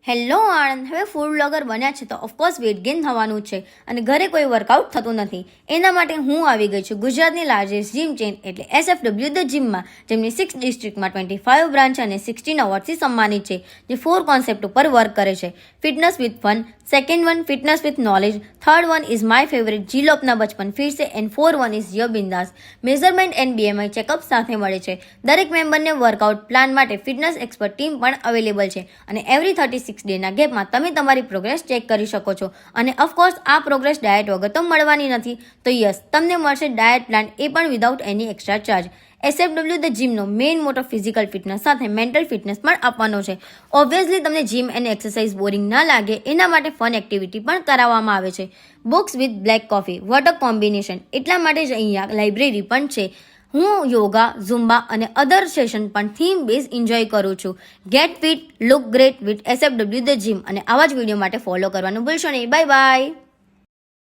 Hello Anand, હવે food blogger બન્યા છે તો ઓફકોર્સ વેટ ગેઇન થવાનું છે અને ઘરે કોઈ વર્કઆઉટ થતું નથી. એના માટે હું આવી ગઈ છું ગુજરાતની લાર્જેસ્ટ જીમ ચેઇન એટલે SFW ધ જીમમાં, જેમની 6 ડિસ્ટ્રિક્ટમાં 25 બ્રાન્ચ અને 16 અવોર્ડથી સન્માનિત છે, જે 4 કોન્સેપ્ટ ઉપર વર્ક કરે છે. Fitness with fun, second one fitness with knowledge, third one is my favourite જી લો अपना बचपन फिर से एंड 4 वन इज યો બિંદાસ. મેઝરમેન્ટ એન્ડ BMI ચેકઅપ સાથે મળે છે. દરેક મેમ્બરને વર્કઆઉટ પ્લાન માટે ફિટનેસ એક્સપર્ટ ટીમ પણ અવેલેબલ છે અને એવરી 36 ડેના ગેપમાં તમે તમારી પ્રોગ્રેસ ચેક કરી શકો છો. અને ઓફકોર્સ આ પ્રોગ્રેસ ડાયટ વગર તો મળવાની નથી. તો યસ, તમને મળશે ડાયટ પ્લાન, એ પણ without any extra charge. SFW the જીમનો મેઇન મોટો ફિઝિકલ ફિટનેસ સાથે મેન્ટલ ફિટનેસ પણ આપવાનો છે. ઓબ્વિયસલી તમને જીમ એન્ડ એક્સરસાઇઝ બોરિંગ ના લાગે એના માટે ફન એક્ટિવિટી પણ કરાવવામાં આવે છે. Books with black coffee, what a combination. એટલા માટે જ અહીંયા લાઇબ્રેરી પણ છે. હું યોગા, ઝુમ્બા અને અધર સેશન પણ થીમ બેઝ એન્જોય કરું છું. Get fit, look great with SFW the gym. અને આવા જ વિડીયો માટે ફોલો કરવાનું ભૂલશો નહીં. Bye by.